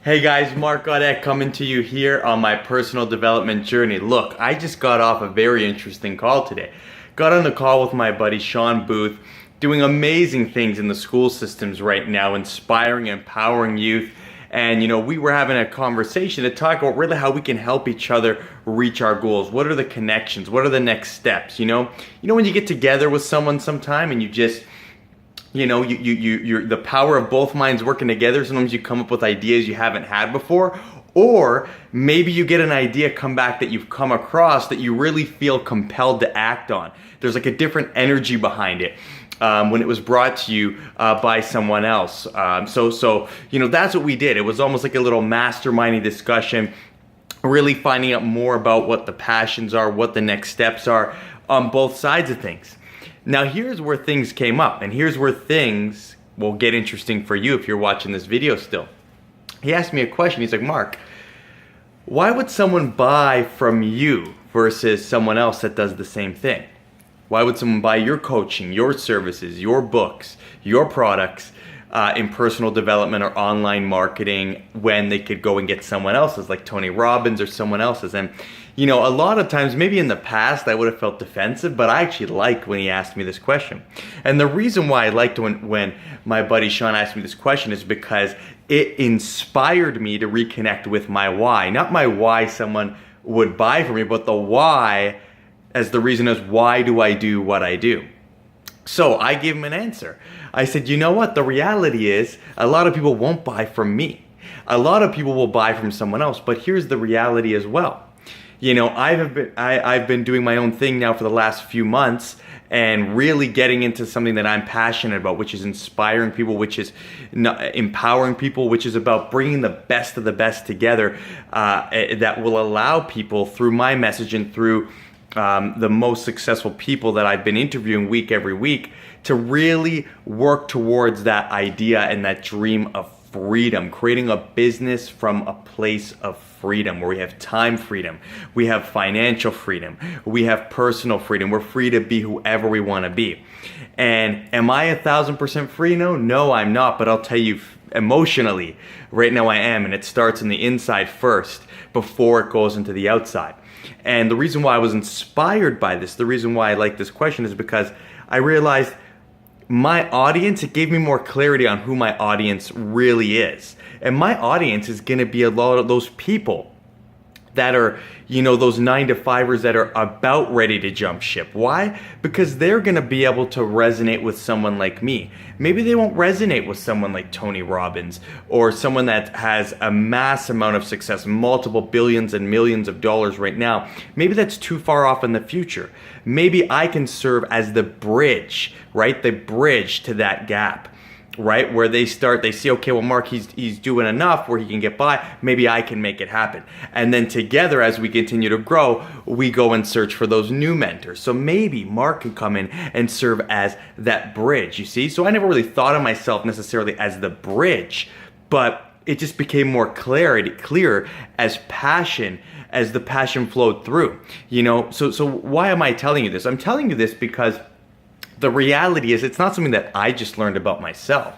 Hey guys, Mark Goddett coming to you here on my personal development journey. Look, I just got off a very interesting call today. Got on the call with my buddy Sean Booth, doing amazing things in the school systems right now, inspiring, empowering youth. And we were having a conversation to talk about really how we can help each other reach our goals. What are the connections? What are the next steps? When you get together with someone sometime and you just you're the power of both minds working together. Sometimes you come up with ideas you haven't had before, or maybe you get an idea come back that you've come across that you really feel compelled to act on. There's like a different energy behind it when it was brought to you by someone else. So that's what we did. It was almost like a little masterminding discussion, really finding out more about what the passions are, what the next steps are on both sides of things. Now here's where things came up, and here's where things will get interesting for you if you're watching this video still. He asked me a question. He's like, Mark, why would someone buy from you versus someone else that does the same thing? Why would someone buy your coaching, your services, your books, your products in personal development or online marketing when they could go and get someone else's, like Tony Robbins or someone else's? And a lot of times, maybe in the past, I would have felt defensive, but I actually liked when he asked me this question. And the reason why I liked when my buddy Sean asked me this question is because it inspired me to reconnect with my why. Not my why someone would buy from me, but the why as the reason as why do I do what I do. So I gave him an answer. I said, you know what? The reality is a lot of people won't buy from me. A lot of people will buy from someone else, but here's the reality as well. I've been doing my own thing now for the last few months and really getting into something that I'm passionate about, which is inspiring people, which is empowering people, which is about bringing the best of the best together that will allow people through my message and through the most successful people that I've been interviewing every week to really work towards that idea and that dream of freedom, creating a business from a place of freedom where we have time freedom, we have financial freedom, we have personal freedom. We're free to be whoever we want to be. And am I 1,000% free? No, I'm not. But I'll tell you, emotionally, right now I am. And it starts in the inside first before it goes into the outside. And the reason why I was inspired by this, the reason why I like this question is because I realized my audience, it gave me more clarity on who my audience really is. And my audience is going to be a lot of those people that are, those 9-to-5ers that are about ready to jump ship. Why? Because they're going to be able to resonate with someone like me. Maybe they won't resonate with someone like Tony Robbins or someone that has a mass amount of success, multiple billions and millions of dollars right now. Maybe that's too far off in the future. Maybe I can serve as the bridge, right? The bridge to that gap. Right, where they see, okay, well, Mark, he's doing enough where he can get by. Maybe I can make it happen. And then together, as we continue to grow, we go and search for those new mentors. So maybe Mark can come in and serve as that bridge, you see? So I never really thought of myself necessarily as the bridge, but it just became more clear as the passion flowed through, So why am I telling you this? I'm telling you this because the reality is it's not something that I just learned about myself.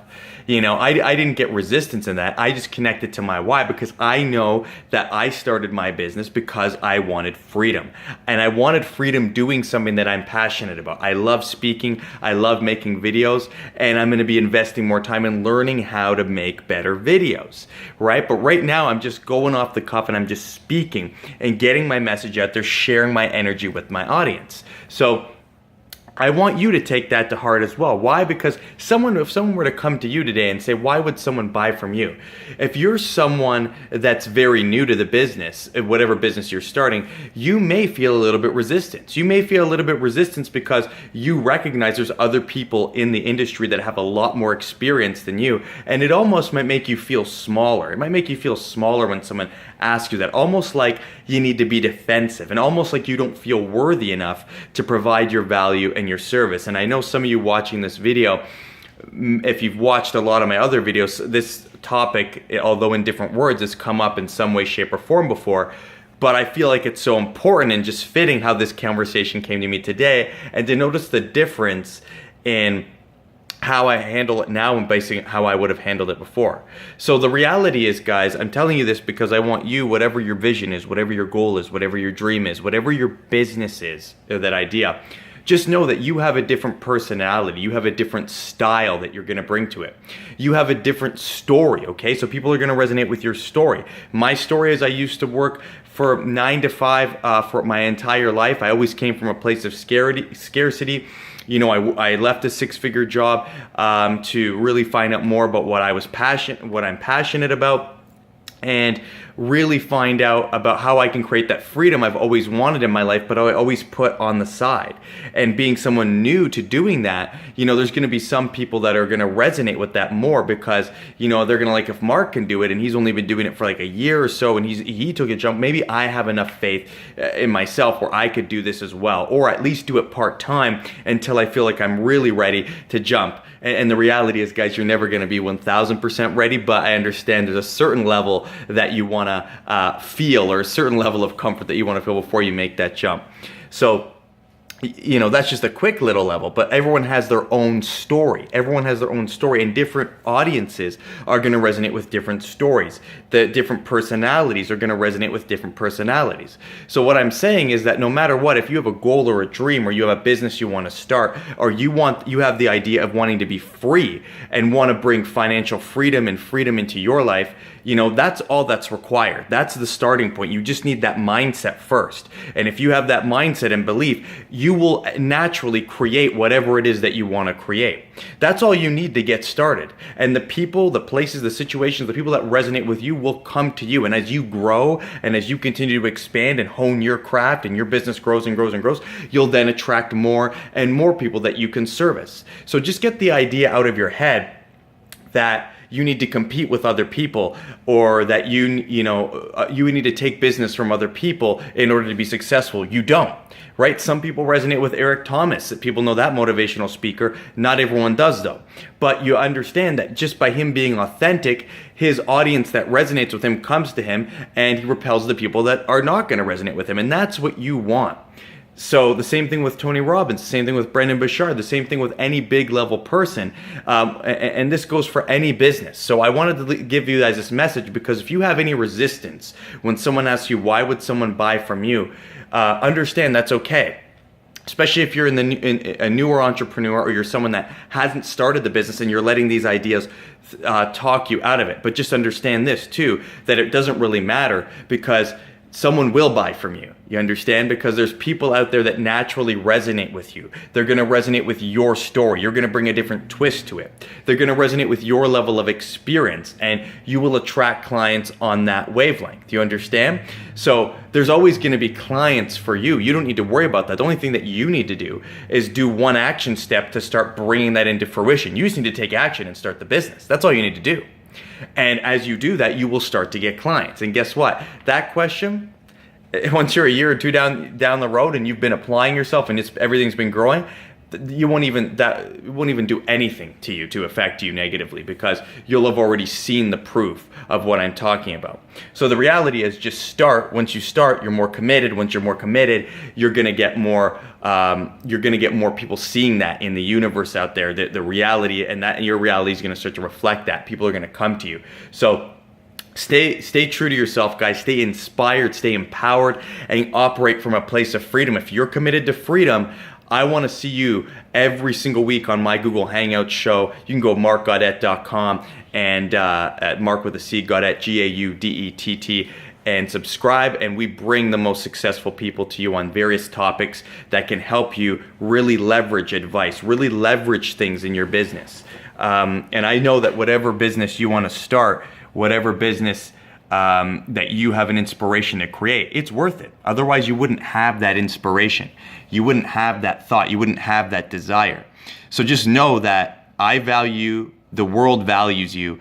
I didn't get resistance in that. I just connected to my why because I know that I started my business because I wanted freedom. And I wanted freedom doing something that I'm passionate about. I love speaking. I love making videos. And I'm going to be investing more time in learning how to make better videos, right? But right now I'm just going off the cuff and I'm just speaking and getting my message out there, sharing my energy with my audience. So I want you to take that to heart as well. Why? Because if someone were to come to you today and say, why would someone buy from you? If you're someone that's very new to the business, whatever business you're starting, you may feel a little bit resistance. You may feel a little bit resistance because you recognize there's other people in the industry that have a lot more experience than you. And it almost might make you feel smaller. It might make you feel smaller when someone asks you that, almost like you need to be defensive and almost like you don't feel worthy enough to provide your value and your service. And I know some of you watching this video, if you've watched a lot of my other videos, this topic, although in different words, has come up in some way, shape, or form before. But I feel like it's so important and just fitting how this conversation came to me today, and to notice the difference in how I handle it now and basing it how I would have handled it before. So the reality is, guys, I'm telling you this because I want you, whatever your vision is, whatever your goal is, whatever your dream is, whatever your business is, or that idea, just know that you have a different personality. You have a different style that you're going to bring to it. You have a different story, okay? So people are going to resonate with your story. My story is I used to work for 9 to 5 for my entire life. I always came from a place of scarcity. You know, I left a 6-figure job to really find out more about what I'm passionate about, and really find out about how I can create that freedom I've always wanted in my life, but I always put on the side. And being someone new to doing that, you know, there's going to be some people that are going to resonate with that more because, you know, they're going to like, if Mark can do it and he's only been doing it for like a year or so and he took a jump, maybe I have enough faith in myself where I could do this as well, or at least do it part-time until I feel like I'm really ready to jump. And the reality is, guys, you're never going to be 1000% ready, but I understand there's a certain level that you want to feel, or a certain level of comfort that you want to feel before you make that jump. So, you know, that's just a quick little level, but everyone has their own story. Everyone has their own story, and different audiences are going to resonate with different stories. The different personalities are going to resonate with different personalities. So what I'm saying is that no matter what, if you have a goal or a dream, or you have a business you want to start, or you have the idea of wanting to be free and want to bring financial freedom and freedom into your life, you know, that's all that's required. That's the starting point. You just need that mindset first. And if you have that mindset and belief, you will naturally create whatever it is that you want to create. That's all you need to get started. And the people, the places, the situations, the people that resonate with you will come to you. And as you grow and as you continue to expand and hone your craft and your business grows and grows and grows, you'll then attract more and more people that you can service. So just get the idea out of your head that you need to compete with other people, or that you need to take business from other people in order to be successful. You don't, right? Some people resonate with Eric Thomas. People know that motivational speaker. Not everyone does, though. But you understand that just by him being authentic, his audience that resonates with him comes to him, and he repels the people that are not going to resonate with him. And that's what you want. So the same thing with Tony Robbins, the same thing with Brendon Burchard, the same thing with any big level person. And this goes for any business. So I wanted to give you guys this message, because if you have any resistance when someone asks you, why would someone buy from you? Understand that's okay. Especially if you're a newer entrepreneur, or you're someone that hasn't started the business and you're letting these ideas talk you out of it. But just understand this too, that it doesn't really matter, because someone will buy from you. You understand? Because there's people out there that naturally resonate with you. They're going to resonate with your story. You're going to bring a different twist to it. They're going to resonate with your level of experience, and you will attract clients on that wavelength. You understand? So there's always going to be clients for you. You don't need to worry about that. The only thing that you need to do is do one action step to start bringing that into fruition. You just need to take action and start the business. That's all you need to do. And as you do that, you will start to get clients. And guess what? That question, once you're a year or two down the road and you've been applying yourself and everything's been growing, it won't even do anything to you to affect you negatively, because you'll have already seen the proof of what I'm talking about. So the reality is, just start. Once you start, you're more committed. Once you're more committed, you're gonna get more. You're gonna get more people seeing that in the universe out there. The reality, and that your reality is gonna start to reflect that. People are gonna come to you. So stay true to yourself, guys. Stay inspired, stay empowered, and operate from a place of freedom. If you're committed to freedom, I want to see you every single week on my Google Hangouts show. You can go markgaudette.com and at Mark with a C, Gaudette, Gaudett, and subscribe. And we bring the most successful people to you on various topics that can help you really leverage advice, really leverage things in your business. And I know that whatever business you want to start, whatever business that you have an inspiration to create, it's worth it. Otherwise, you wouldn't have that inspiration. You wouldn't have that thought. You wouldn't have that desire. So just know that I value, the world values you,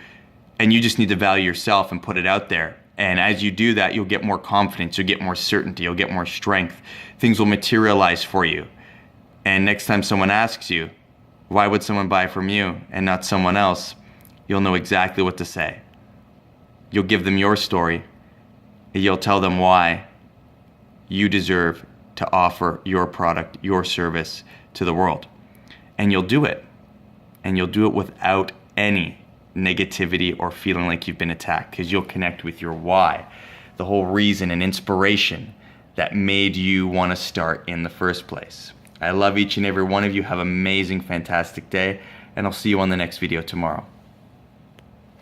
and you just need to value yourself and put it out there. And as you do that, you'll get more confidence, you'll get more certainty, you'll get more strength. Things will materialize for you. And next time someone asks you, why would someone buy from you and not someone else? You'll know exactly what to say. You'll give them your story, and you'll tell them why you deserve to offer your product, your service to the world. And you'll do it. and you'll do it without any negativity or feeling like you've been attacked, because you'll connect with your why, the whole reason and inspiration that made you want to start in the first place. I love each and every one of you. Have an amazing, fantastic day, and I'll see you on the next video tomorrow.